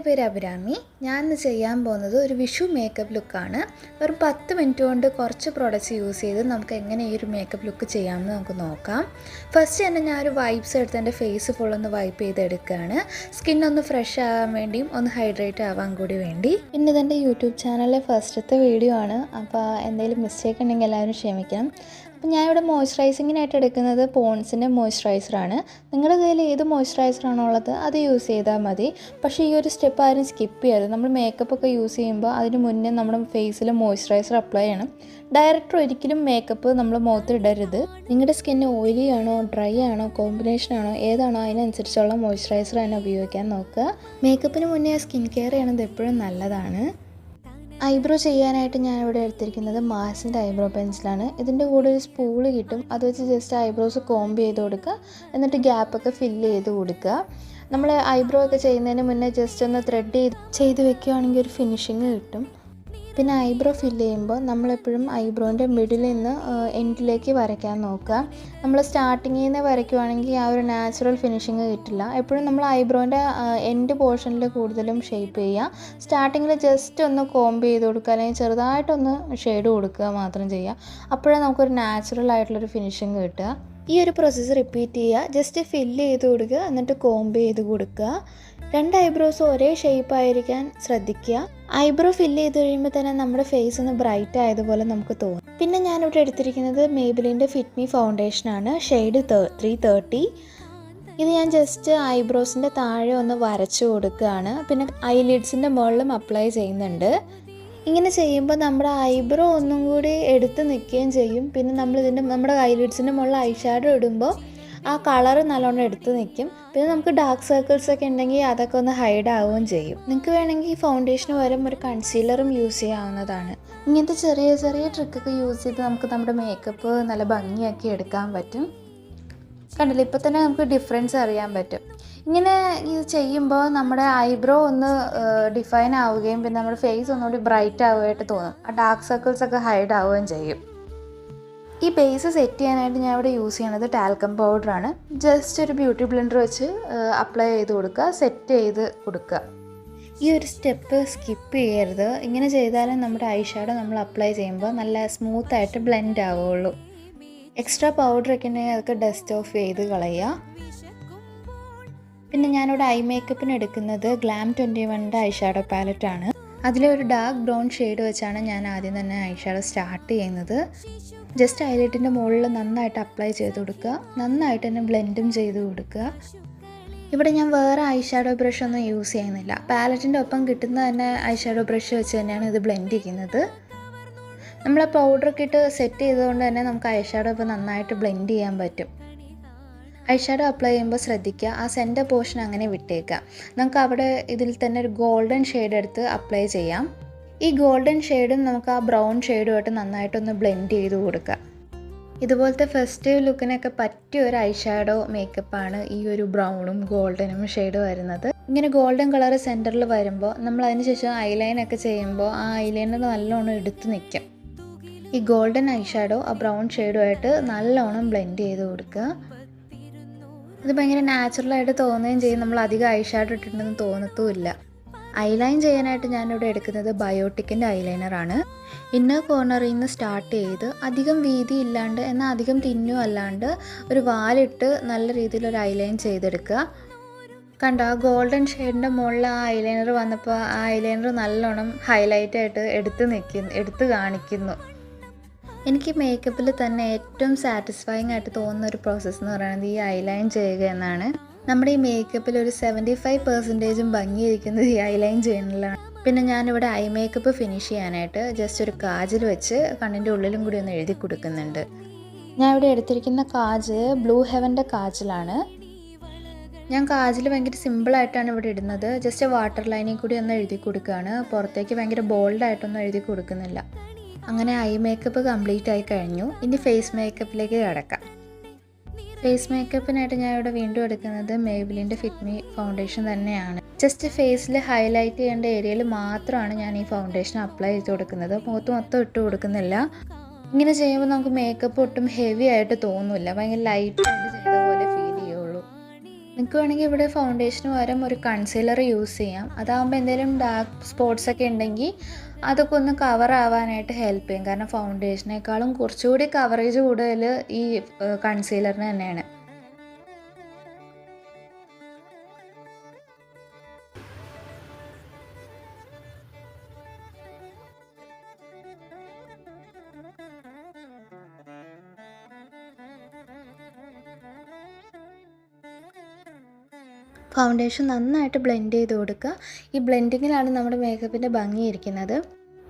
പേര് അഭിരാമി. ഞാൻ ഇന്ന് ചെയ്യാൻ പോകുന്നത് ഒരു വിഷു മേക്കപ്പ് ലുക്കാണ്. വെറും 10 മിനിറ്റ് കൊണ്ട് കുറച്ച് പ്രോഡക്റ്റ്സ് യൂസ് ചെയ്ത് നമുക്ക് എങ്ങനെ ഈ ഒരു മേക്കപ്പ് ലുക്ക് ചെയ്യാമെന്ന് നമുക്ക് നോക്കാം. ഫസ്റ്റ് തന്നെ ഞാൻ ഒരു വൈപ്സ് എടുത്ത് എൻ്റെ ഫേസ് ഫുള്ളൊന്ന് വൈപ്പ് ചെയ്തെടുക്കുകയാണ്. സ്കിന്നൊന്ന് ഫ്രഷ് ആകാൻ വേണ്ടിയും ഒന്ന് ഹൈഡ്രേറ്റ് ആവാൻ കൂടി വേണ്ടി. പിന്നെ ഇതെൻ്റെ യൂട്യൂബ് ചാനലിലെ ഫസ്റ്റത്തെ വീഡിയോ ആണ്. അപ്പോൾ എന്തെങ്കിലും മിസ്റ്റേക്ക് ഉണ്ടെങ്കിൽ എല്ലാവരും ക്ഷമിക്കണം. അപ്പോൾ ഞാനിവിടെ മോയ്സ്ചറൈസിങ്ങിനായിട്ട് എടുക്കുന്നത് പോൺസിൻ്റെ മോയ്സ്ചറൈസറാണ്. നിങ്ങളുടെ കയ്യിൽ ഏത് മോയ്സ്ചറൈസറാണോ ഉള്ളത് അത് യൂസ് ചെയ്താൽ മതി. പക്ഷേ ഈ ഒരു സ്റ്റെപ്പ് ആരും സ്കിപ്പ് ചെയ്യരുത്. നമ്മൾ മേക്കപ്പ് ഒക്കെ യൂസ് ചെയ്യുമ്പോൾ അതിന് മുന്നേ നമ്മുടെ ഫേസിൽ മോയ്സ്ചറൈസർ അപ്ലൈ ചെയ്യണം. ഡയറക്റ്റ് ഒരിക്കലും മേക്കപ്പ് നമ്മൾ മുഖത്ത് ഇടരുത്. നിങ്ങളുടെ സ്കിന്ന് ഓയിലി ആണോ ഡ്രൈ ആണോ കോമ്പിനേഷൻ ആണോ ഏതാണോ അതിനനുസരിച്ചുള്ള മോയ്സ്ചറൈസർ തന്നെ ഉപയോഗിക്കാൻ നോക്കുക. മേക്കപ്പിന് മുന്നേ സ്കിൻ കെയർ ചെയ്യണത് എപ്പോഴും നല്ലതാണ്. ഐബ്രോ ചെയ്യാനായിട്ട് ഞാനിവിടെ എടുത്തിരിക്കുന്നത് മാസിൻ്റെ ഐബ്രോ പെൻസിലാണ്. ഇതിൻ്റെ കൂടെ ഒരു സ്പൂള് കിട്ടും. അത് വെച്ച് ജസ്റ്റ് ഐബ്രോസ് കോംബ് ചെയ്ത് കൊടുക്കുക. എന്നിട്ട് ഗ്യാപ്പൊക്കെ ഫില്ല് ചെയ്ത് കൊടുക്കുക. നമ്മൾ ഐബ്രോ ഒക്കെ ചെയ്യുന്നതിന് മുന്നേ ജസ്റ്റ് ഒന്ന് ത്രെഡ് ചെയ്ത് വെക്കുകയാണെങ്കിൽ ഒരു ഫിനിഷിങ് കിട്ടും. പിന്നെ ഐബ്രോ ഫില്ല് ചെയ്യുമ്പോൾ നമ്മളെപ്പോഴും ഐബ്രോൻ്റെ മിഡിൽ നിന്ന് എൻഡിലേക്ക് വരയ്ക്കാൻ നോക്കുക. നമ്മൾ സ്റ്റാർട്ടിങ്ങിൽ നിന്ന് വരയ്ക്കുവാണെങ്കിൽ ആ ഒരു നാച്ചുറൽ ഫിനിഷിങ് കിട്ടില്ല. എപ്പോഴും നമ്മൾ ഐബ്രോൻ്റെ എൻഡ് പോർഷനിൽ കൂടുതലും ഷേപ്പ് ചെയ്യുക. സ്റ്റാർട്ടിങ്ങിൽ ജസ്റ്റ് ഒന്ന് കോംബ് ചെയ്ത് കൊടുക്കുക, അല്ലെങ്കിൽ ചെറുതായിട്ടൊന്ന് ഷെയ്ഡ് കൊടുക്കുക മാത്രം ചെയ്യുക. അപ്പോഴേ നമുക്കൊരു നാച്ചുറൽ ആയിട്ടുള്ളൊരു ഫിനിഷിങ് കിട്ടുക. ഈ ഒരു പ്രോസസ്സ് റിപ്പീറ്റ് ചെയ്യുക. ജസ്റ്റ് ഫില്ല് ചെയ്ത് കൊടുക്കുക, എന്നിട്ട് കോംബ് ചെയ്ത് കൊടുക്കുക. 2 ഐബ്രോസ് ഒരേ ഷേപ്പ് ആയിരിക്കാൻ ശ്രദ്ധിക്കുക. ഐബ്രോ ഫില്ല് ചെയ്ത് കഴിയുമ്പോൾ തന്നെ നമ്മുടെ ഫേസ് ഒന്ന് ബ്രൈറ്റ് ആയതുപോലെ നമുക്ക് തോന്നും. പിന്നെ ഞാനിവിടെ എടുത്തിരിക്കുന്നത് മേബിലിൻ്റെ ഫിറ്റ് മീ ഫൗണ്ടേഷനാണ്, ഷെയ്ഡ് 330. ഇത് ഞാൻ ജസ്റ്റ് ഐബ്രോസിൻ്റെ താഴെ ഒന്ന് വരച്ചു കൊടുക്കുകയാണ്. പിന്നെ ഐലിഡ്സിൻ്റെ മുകളിലും അപ്ലൈ ചെയ്യുന്നുണ്ട്. ഇങ്ങനെ ചെയ്യുമ്പോൾ നമ്മുടെ ഐബ്രോ ഒന്നും കൂടി എടുത്ത് നിൽക്കുകയും ചെയ്യും. പിന്നെ നമ്മുടെ ഐലിഡ്സിൻ്റെ മുകളിൽ ഐ ഷാഡോ ഇടുമ്പോൾ ആ കളറ് നല്ലോണം എടുത്ത് നിൽക്കും. പിന്നെ നമുക്ക് ഡാർക്ക് സർക്കിൾസ് ഒക്കെ ഉണ്ടെങ്കിൽ അതൊക്കെ ഒന്ന് ഹൈഡ് ആവുകയും ചെയ്യും. നിങ്ങൾക്ക് വേണമെങ്കിൽ ഈ ഫൗണ്ടേഷന് പകരം ഒരു കൺസീലറും യൂസ് ചെയ്യാവുന്നതാണ്. ഇങ്ങനത്തെ ചെറിയ ചെറിയ ട്രിക്കൊക്കെ യൂസ് ചെയ്ത് നമുക്ക് നമ്മുടെ മേക്കപ്പ് നല്ല ഭംഗിയാക്കി എടുക്കാൻ പറ്റും. കണ്ടില്ല, ഇപ്പോൾ തന്നെ നമുക്ക് ഡിഫറൻസ് അറിയാൻ പറ്റും. ഇങ്ങനെ ഇത് ചെയ്യുമ്പോൾ നമ്മുടെ ഐബ്രോ ഒന്ന് ഡിഫൈൻ ആവുകയും പിന്നെ നമ്മുടെ ഫേസ് ഒന്നുകൂടി ബ്രൈറ്റ് ആവുകയായിട്ട് തോന്നും. ആ ഡാർക്ക് സർക്കിൾസ് ഒക്കെ ഹൈഡ് ആവുകയും ചെയ്യും. ഈ ബേസ് സെറ്റ് ചെയ്യാനായിട്ട് ഞാൻ ഇവിടെ യൂസ് ചെയ്യണത് ടാൽക്കം പൗഡറാണ്. ജസ്റ്റ് ഒരു ബ്യൂട്ടി ബ്ലെൻഡർ വെച്ച് അപ്ലൈ ചെയ്ത് കൊടുക്കുക, സെറ്റ് ചെയ്ത് കൊടുക്കുക. ഈ ഒരു സ്റ്റെപ്പ് സ്കിപ്പ് ചെയ്യരുത്. ഇങ്ങനെ ചെയ്താലും നമ്മുടെ ഐ ഷാഡോ നമ്മൾ അപ്ലൈ ചെയ്യുമ്പോൾ നല്ല സ്മൂത്തായിട്ട് ബ്ലെൻഡ് ആവുകയുള്ളൂ. എക്സ്ട്രാ പൗഡറൊക്കെ ഉണ്ടെങ്കിൽ അതൊക്കെ ഡസ്റ്റ് ഓഫ് ചെയ്ത് കളയുക. പിന്നെ ഞാനിവിടെ ഐ മേക്കപ്പിന് എടുക്കുന്നത് ഗ്ലാം 21ൻ്റെ ഐ ഷാഡോ പാലറ്റാണ്. അതിലൊരു ഡാർക്ക് ബ്രൗൺ ഷെയ്ഡ് വെച്ചാണ് ഞാൻ ആദ്യം തന്നെ ഐ ഷാഡോ സ്റ്റാർട്ട് ചെയ്യുന്നത്. ജസ്റ്റ് ഹൈലൈറ്റിൻ്റെ മുകളിൽ നന്നായിട്ട് അപ്ലൈ ചെയ്ത് കൊടുക്കുക, നന്നായിട്ട് തന്നെ ബ്ലെൻഡും ചെയ്ത് കൊടുക്കുക. ഇവിടെ ഞാൻ വേറെ ഐ ഷാഡോ ബ്രഷ് ഒന്നും യൂസ് ചെയ്യുന്നില്ല. പാലറ്റിൻ്റെ ഒപ്പം കിട്ടുന്ന തന്നെ ഐ ഷാഡോ ബ്രഷ് വെച്ച് തന്നെയാണ് ഇത് ബ്ലെൻഡ് ചെയ്യുന്നത്. നമ്മൾ പൗഡറൊക്കെ ഇട്ട് സെറ്റ് ചെയ്തുകൊണ്ട് തന്നെ നമുക്ക് ഐ ഷാഡോ ഇപ്പോൾ നന്നായിട്ട് ബ്ലെൻഡ് ചെയ്യാൻ പറ്റും. ഐ ഷാഡോ അപ്ലൈ ചെയ്യുമ്പോൾ ശ്രദ്ധിക്കുക, ആ സെൻറ്റർ പോർഷൻ അങ്ങനെ വിട്ടേക്കുക. നമുക്ക് അവിടെ ഇതിൽ തന്നെ ഒരു ഗോൾഡൻ ഷെയ്ഡ് എടുത്ത് അപ്ലൈ ചെയ്യാം. ഈ ഗോൾഡൻ ഷെയ്ഡും നമുക്ക് ആ ബ്രൗൺ ഷെയ്ഡുമായിട്ട് നന്നായിട്ടൊന്ന് ബ്ലെൻഡ് ചെയ്ത് കൊടുക്കുക. ഇതുപോലത്തെ ഫെസ്റ്റീവ് ലുക്കിനൊക്കെ പറ്റിയ ഒരു ഐ ഷാഡോ മേക്കപ്പാണ് ഈ ഒരു ബ്രൗണും ഗോൾഡനും ഷെയ്ഡ് വരുന്നത്. ഇങ്ങനെ ഗോൾഡൻ കളർ സെൻറ്ററിൽ വരുമ്പോൾ നമ്മൾ അതിന് ശേഷം ഐലൈനൊക്കെ ചെയ്യുമ്പോൾ ആ ഐലൈനർ നല്ലോണം എടുത്ത് നിൽക്കും. ഈ ഗോൾഡൻ ഐ ഷാഡോ ആ ബ്രൗൺ ഷെയ്ഡുമായിട്ട് നല്ലോണം ബ്ലെൻഡ് ചെയ്ത് കൊടുക്കുക. ഇത് ഭയങ്കര നാച്ചുറലായിട്ട് തോന്നുകയും ചെയ്യും. നമ്മൾ അധികം ഐ ഷാഡോ ഇട്ടിട്ടുണ്ടെന്ന് തോന്നത്തുമില്ല. ഐലൈൻ ചെയ്യാനായിട്ട് ഞാനിവിടെ എടുക്കുന്നത് ബയോട്ടിക്കിൻ്റെ ഐലൈനറാണ്. ഇന്നർ കോർണറിൽ നിന്ന് സ്റ്റാർട്ട് ചെയ്ത് അധികം വീതി ഇല്ലാണ്ട് എന്നാൽ അധികം തിന്നും അല്ലാണ്ട് ഒരു വാലിട്ട് നല്ല രീതിയിലൊരു ഐലൈൻ ചെയ്തെടുക്കുക. കണ്ടോ, ആ ഗോൾഡൻ ഷെയ്ഡിൻ്റെ മുകളിൽ ആ ഐലൈനർ വന്നപ്പോൾ ആ ഐലൈനർ നല്ലോണം ഹൈലൈറ്റായിട്ട് എടുത്ത് കാണിക്കുന്നു. എനിക്ക് മേക്കപ്പിൽ തന്നെ ഏറ്റവും സാറ്റിസ്ഫൈങ് ആയിട്ട് തോന്നുന്ന ഒരു പ്രോസസ്സ് എന്ന് പറയുന്നത് ഈ ഐലൈൻ ചെയ്യുക എന്നാണ്. നമ്മുടെ ഈ മേക്കപ്പിൽ ഒരു 75% ഭംഗിയിരിക്കുന്നത് ഈ ഐലൈൻ ചെയ്യുന്നതിലാണ്. പിന്നെ ഞാനിവിടെ ഐ മേക്കപ്പ് ഫിനിഷ് ചെയ്യാനായിട്ട് ജസ്റ്റ് ഒരു കാജൽ വെച്ച് കണ്ണിൻ്റെ ഉള്ളിലും കൂടി ഒന്ന് എഴുതി കൊടുക്കുന്നുണ്ട്. ഞാൻ ഇവിടെ എടുത്തിരിക്കുന്ന കാജൽ ബ്ലൂ ഹെവൻ്റെ കാജലാണ്. ഞാൻ കാജൽ ഭയങ്കര സിമ്പിളായിട്ടാണ് ഇവിടെ ഇടുന്നത്. ജസ്റ്റ് വാട്ടർ ലൈനിൽ കൂടി ഒന്ന് എഴുതി കൊടുക്കുകയാണ്. പുറത്തേക്ക് ഭയങ്കര ബോൾഡായിട്ടൊന്നും എഴുതി കൊടുക്കുന്നില്ല. അങ്ങനെ ഐ മേക്കപ്പ് കംപ്ലീറ്റ് ആയി കഴിഞ്ഞു. ഇനി ഫേസ് മേക്കപ്പിലേക്ക് കിടക്കാം. ഫേസ് മേക്കപ്പിനായിട്ട് ഞാൻ ഇവിടെ വീണ്ടും എടുക്കുന്നത് മേബിലിൻ്റെ ഫിറ്റ് മീ ഫൗണ്ടേഷൻ തന്നെയാണ്. ജസ്റ്റ് ഫേസിൽ ഹൈലൈറ്റ് ചെയ്യേണ്ട ഏരിയയിൽ മാത്രമാണ് ഞാൻ ഈ ഫൗണ്ടേഷൻ അപ്ലൈ ചെയ്ത് കൊടുക്കുന്നത്. മുഖത്ത് മൊത്തം ഇട്ട് കൊടുക്കുന്നില്ല. ഇങ്ങനെ ചെയ്യുമ്പോൾ നമുക്ക് മേക്കപ്പ് ഒട്ടും ഹെവി ആയിട്ട് തോന്നില്ല, ഭയങ്കര ലൈറ്റായിട്ട് ചെയ്ത പോലെ ഫീൽ ചെയ്യുള്ളൂ. നിങ്ങൾക്ക് വേണമെങ്കിൽ ഇവിടെ ഫൗണ്ടേഷന് പകരം ഒരു കൺസീലർ യൂസ് ചെയ്യാം. അതാകുമ്പോൾ എന്തെങ്കിലും ഡാർക്ക് സ്പോട്ട്സ് ഒക്കെ ഉണ്ടെങ്കിൽ അതൊക്കെ ഒന്ന് കവർ ആവാനായിട്ട് ഹെൽപ്പ് ചെയ്യും. കാരണം ഫൗണ്ടേഷനേക്കാളും കുറച്ചുകൂടി കവറേജ് കൂടുതൽ ഈ കൺസീലറിന് തന്നെയാണ്. ഫൗണ്ടേഷൻ നന്നായിട്ട് ബ്ലെൻഡ് ചെയ്ത് കൊടുക്കുക. ഈ ബ്ലെൻഡിങ്ങിലാണ് നമ്മുടെ മേക്കപ്പിൻ്റെ ഭംഗിയിരിക്കുന്നത്.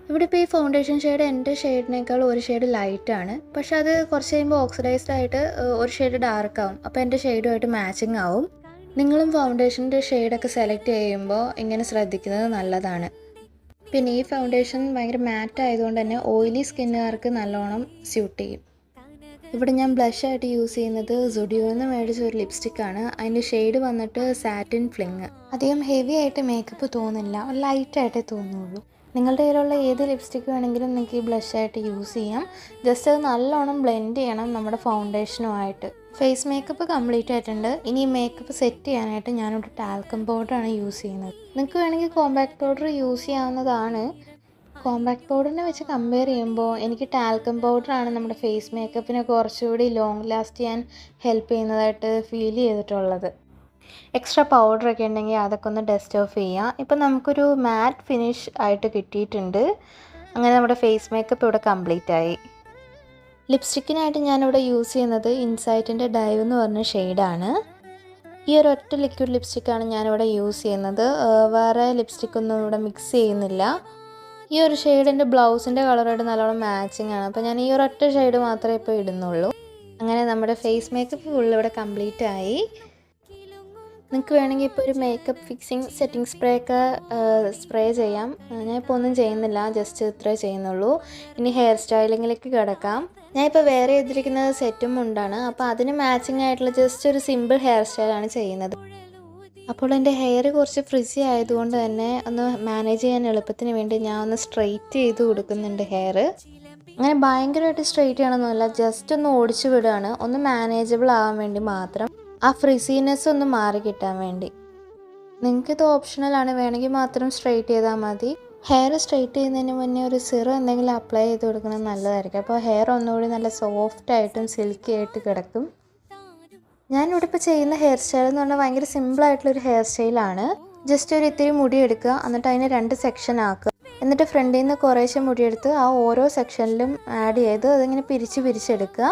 ഇവിടെ ഇപ്പോൾ ഈ ഫൗണ്ടേഷൻ ഷെയ്ഡ് എൻ്റെ ഷെയ്ഡിനേക്കാൾ ഒരു ഷെയ്ഡ് ലൈറ്റാണ്. പക്ഷേ അത് കുറച്ച് കഴിയുമ്പോൾ ഓക്സിഡൈസ്ഡ് ആയിട്ട് ഒരു ഷെയ്ഡ് ഡാർക്ക് ആവും. അപ്പോൾ എൻ്റെ ഷെയ്ഡുമായിട്ട് മാച്ചിങ് ആവും. നിങ്ങളും ഫൗണ്ടേഷൻ്റെ ഷെയ്ഡൊക്കെ സെലക്ട് ചെയ്യുമ്പോൾ ഇങ്ങനെ ശ്രദ്ധിക്കുന്നത് നല്ലതാണ്. പിന്നെ ഈ ഫൗണ്ടേഷൻ ഭയങ്കര മാറ്റ് ആയതുകൊണ്ട് തന്നെ ഓയിലി സ്കിന്നുകാർക്ക് നല്ലോണം സ്യൂട്ട് ചെയ്യും. ഇവിടെ ഞാൻ ബ്ലഷായിട്ട് യൂസ് ചെയ്യുന്നത് സുഡിയോയിൽ നിന്ന് മേടിച്ച ഒരു ലിപ്സ്റ്റിക്കാണ്. അതിൻ്റെ ഷെയ്ഡ് വന്നിട്ട് സാറ്റിൻ ഫ്ലിങ്. അധികം ഹെവി ആയിട്ട് മേക്കപ്പ് തോന്നില്ല, ലൈറ്റായിട്ടേ തോന്നുള്ളൂ. നിങ്ങളുടെ കയ്യിലുള്ള ഏത് ലിപ്സ്റ്റിക്ക് വേണമെങ്കിലും നിങ്ങൾക്ക് ഈ ബ്ലഷായിട്ട് യൂസ് ചെയ്യാം. ജസ്റ്റ് അത് നല്ലോണം ബ്ലെൻഡ് ചെയ്യണം നമ്മുടെ ഫൗണ്ടേഷനുമായിട്ട്. ഫേസ് മേക്കപ്പ് കംപ്ലീറ്റ് ആയിട്ടുണ്ട്. ഇനി മേക്കപ്പ് സെറ്റ് ചെയ്യാനായിട്ട് ഞാനിവിടെ ടാൽക്കം പൗഡറാണ് യൂസ് ചെയ്യുന്നത്. നിങ്ങൾക്ക് വേണമെങ്കിൽ കോമ്പാക്ട് പൗഡർ യൂസ് ചെയ്യാവുന്നതാണ്. കോമ്പാക്ട് പൗഡറിനെ വെച്ച് കമ്പയർ ചെയ്യുമ്പോൾ എനിക്ക് ടാൽക്കം പൗഡറാണ് നമ്മുടെ ഫേസ് മേക്കപ്പിനെ കുറച്ചുകൂടി ലോങ് ലാസ്റ്റ് ചെയ്യാൻ ഹെൽപ്പ് ചെയ്യുന്നതായിട്ട് ഫീൽ ചെയ്തിട്ടുള്ളത്. എക്സ്ട്രാ പൗഡറൊക്കെ ഉണ്ടെങ്കിൽ അതൊക്കെ ഒന്ന് ഡസ്റ്റ് ഓഫ് ചെയ്യാം. ഇപ്പം നമുക്കൊരു മാറ്റ് ഫിനിഷ് ആയിട്ട് കിട്ടിയിട്ടുണ്ട്. അങ്ങനെ നമ്മുടെ ഫേസ് മേക്കപ്പ് ഇവിടെ കംപ്ലീറ്റ് ആയി. ലിപ്സ്റ്റിക്കിനായിട്ട് ഞാനിവിടെ യൂസ് ചെയ്യുന്നത് ഇൻസൈറ്റിൻ്റെ ഡൈവ് എന്ന് പറഞ്ഞ ഷെയ്ഡാണ്. ഈ ഒരു ഒറ്റ ലിക്വിഡ് ലിപ്സ്റ്റിക്കാണ് ഞാനിവിടെ യൂസ് ചെയ്യുന്നത്. വേറെ ലിപ്സ്റ്റിക്കൊന്നും ഇവിടെ മിക്സ് ചെയ്യുന്നില്ല. ഈ ഒരു ഷെയ്ഡ് എൻ്റെ ബ്ലൗസിൻ്റെ കളറായിട്ട് നല്ലോണം മാച്ചിങ് ആണ്. അപ്പോൾ ഞാൻ ഈ ഒരു ഒറ്റ ഷെയ്ഡ് മാത്രമേ ഇപ്പോൾ ഇടുന്നുള്ളൂ. അങ്ങനെ നമ്മുടെ ഫേസ് മേക്കപ്പ് ഫുൾ ഇവിടെ കംപ്ലീറ്റ് ആയി. നിങ്ങൾക്ക് വേണമെങ്കിൽ ഇപ്പോൾ ഒരു മേക്കപ്പ് ഫിക്സിങ് സെറ്റിംഗ് സ്പ്രേ ഒക്കെ സ്പ്രേ ചെയ്യാം. ഞാനിപ്പോൾ ഒന്നും ചെയ്യുന്നില്ല, ജസ്റ്റ് ഇത്രേ ചെയ്യുന്നുള്ളൂ. ഇനി ഹെയർ സ്റ്റൈലിങ്ങിലേക്ക് കിടക്കാം. ഞാനിപ്പോൾ വേറെ ചെയ്തിരിക്കുന്നത് സെറ്റും മുണ്ടാണ്. അപ്പോൾ അതിന് മാച്ചിങ് ആയിട്ടുള്ള ജസ്റ്റ് ഒരു സിമ്പിൾ ഹെയർ സ്റ്റൈലാണ് ചെയ്യുന്നത്. അപ്പോൾ എൻ്റെ ഹെയർ കുറച്ച് ഫ്രിസി ആയതുകൊണ്ട് തന്നെ ഒന്ന് മാനേജ് ചെയ്യാൻ എളുപ്പത്തിന് വേണ്ടി ഞാൻ ഒന്ന് സ്ട്രെയിറ്റ് ചെയ്ത് കൊടുക്കുന്നുണ്ട് ഹെയർ. അങ്ങനെ ഭയങ്കരമായിട്ട് സ്ട്രെയിറ്റ് ചെയ്യണമെന്നല്ല, ജസ്റ്റ് ഒന്ന് ഓടിച്ചു വിടുകയാണ്, ഒന്ന് മാനേജബിൾ ആവാൻ വേണ്ടി മാത്രം, ആ ഫ്രിസിനെസ് ഒന്ന് മാറി കിട്ടാൻ വേണ്ടി. നിങ്ങൾക്കിത് ഓപ്ഷണലാണ്, വേണമെങ്കിൽ മാത്രം സ്ട്രെയിറ്റ് ചെയ്താൽ മതി. ഹെയർ സ്ട്രെയിറ്റ് ചെയ്യുന്നതിന് മുന്നേ ഒരു സിറം എന്തെങ്കിലും അപ്ലൈ ചെയ്ത് കൊടുക്കുന്നത് നല്ലതായിരിക്കും. അപ്പോൾ ഹെയർ ഒന്നുകൂടി നല്ല സോഫ്റ്റായിട്ടും സിൽക്കി ആയിട്ട് കിടക്കും. ഞാനിവിടെ ഇപ്പോൾ ചെയ്യുന്ന ഹെയർ സ്റ്റൈൽ എന്ന് പറഞ്ഞാൽ ഭയങ്കര സിമ്പിളായിട്ടുള്ളൊരു ഹെയർ സ്റ്റൈലാണ്. ജസ്റ്റ് ഒരു ഇത്തിരി മുടി എടുക്കുക, എന്നിട്ട് അതിനെ 2 സെക്ഷൻ ആക്കുക. എന്നിട്ട് ഫ്രണ്ടിൽ നിന്ന് കുറേശ്ശെ മുടിയെടുത്ത് ആ ഓരോ സെക്ഷനിലും ആഡ് ചെയ്ത് അതിങ്ങനെ പിരിച്ചെടുക്കുക.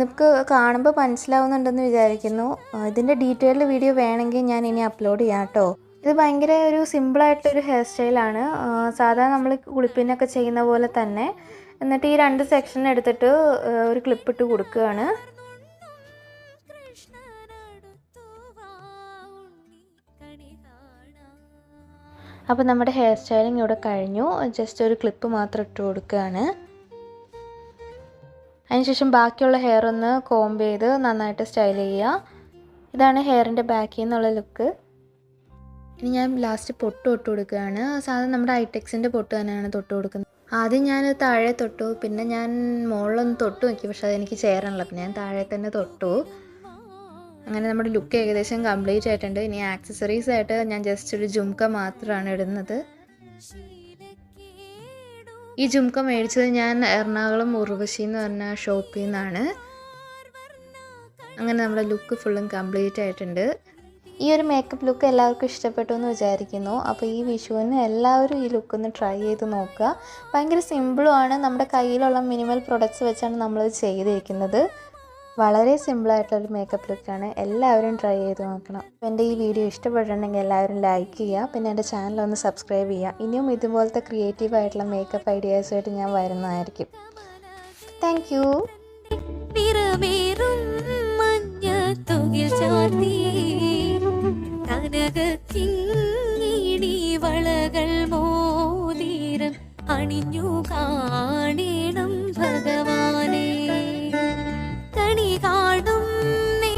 നമുക്ക് കാണുമ്പോൾ മനസ്സിലാവുന്നുണ്ടെന്ന് വിചാരിക്കുന്നു. ഇതിൻ്റെ ഡീറ്റെയിൽഡ് വീഡിയോ വേണമെങ്കിൽ ഞാൻ ഇനി അപ്ലോഡ് ചെയ്യാം കേട്ടോ. ഇത് ഭയങ്കര ഒരു സിമ്പിളായിട്ടൊരു ഹെയർ സ്റ്റൈലാണ്. സാധാരണ നമ്മൾ കുളിപ്പിനൊക്കെ ചെയ്യുന്ന പോലെ തന്നെ. എന്നിട്ട് ഈ 2 സെക്ഷൻ എടുത്തിട്ട് ഒരു ക്ലിപ്പിട്ട് കൊടുക്കുകയാണ്. അപ്പോൾ നമ്മുടെ ഹെയർ സ്റ്റൈലിംഗ് ഇവിടെ കഴിഞ്ഞു. ജസ്റ്റ് ഒരു ക്ലിപ്പ് മാത്രം ഇട്ട് കൊടുക്കുകയാണ്. അതിനുശേഷം ബാക്കിയുള്ള ഹെയർ ഒന്ന് കോംബ് ചെയ്ത് നന്നായിട്ട് സ്റ്റൈൽ ചെയ്യുക. ഇതാണ് ഹെയറിൻ്റെ ബാക്കിൽ നിന്നുള്ള ലുക്ക്. ഇനി ഞാൻ ലാസ്റ്റ് പൊട്ട് തൊട്ട് കൊടുക്കുകയാണ്. സാധാരണ നമ്മുടെ ഐടെക്സിൻ്റെ പൊട്ട് തന്നെയാണ് തൊട്ട് കൊടുക്കുന്നത്. ആദ്യം ഞാൻ താഴെ തൊട്ടു, പിന്നെ ഞാൻ മുകളിലൊന്ന് തൊട്ട് നോക്കി, പക്ഷെ അതെനിക്ക് ചേരണല്ലോ, പിന്നെ ഞാൻ താഴെ തന്നെ തൊട്ടു. അങ്ങനെ നമ്മുടെ ലുക്ക് ഏകദേശം കംപ്ലീറ്റ് ആയിട്ടുണ്ട്. ഇനി ആക്സസറീസ് ആയിട്ട് ഞാൻ ജസ്റ്റ് ഒരു ജുംക്ക മാത്രമാണ് ഇടുന്നത്. ഈ ജുംക്ക മേടിച്ചത് ഞാൻ എറണാകുളം ഉർവശി എന്ന് പറഞ്ഞ ഷോപ്പിൽ നിന്നാണ്. അങ്ങനെ നമ്മുടെ ലുക്ക് ഫുള്ളും കംപ്ലീറ്റ് ആയിട്ടുണ്ട്. ഈ ഒരു മേക്കപ്പ് ലുക്ക് എല്ലാവർക്കും ഇഷ്ടപ്പെട്ടു എന്ന് വിചാരിക്കുന്നു. അപ്പോൾ ഈ വിഷുവിന് എല്ലാവരും ഈ ലുക്കൊന്ന് ട്രൈ ചെയ്ത് നോക്കുക. ഭയങ്കര സിമ്പിളുമാണ്. നമ്മുടെ കയ്യിലുള്ള മിനിമൽ പ്രൊഡക്ട്സ് വെച്ചാണ് നമ്മളിത് ചെയ്തിരിക്കുന്നത്. വളരെ സിമ്പിളായിട്ടുള്ളൊരു മേക്കപ്പ് ലുക്കാണ്. എല്ലാവരും ട്രൈ ചെയ്ത് നോക്കണം. അപ്പോൾ എൻ്റെ ഈ വീഡിയോ ഇഷ്ടപ്പെട്ടിട്ടുണ്ടെങ്കിൽ എല്ലാവരും ലൈക്ക് ചെയ്യുക. പിന്നെ എൻ്റെ ചാനൽ ഒന്ന് സബ്സ്ക്രൈബ് ചെയ്യുക. ഇനിയും ഇതുപോലത്തെ ക്രിയേറ്റീവായിട്ടുള്ള മേക്കപ്പ് ഐഡിയാസുമായിട്ട് ഞാൻ വരുന്നതായിരിക്കും. Thank you. അണിഞ്ഞു കാണണം ഭഗവാനെ.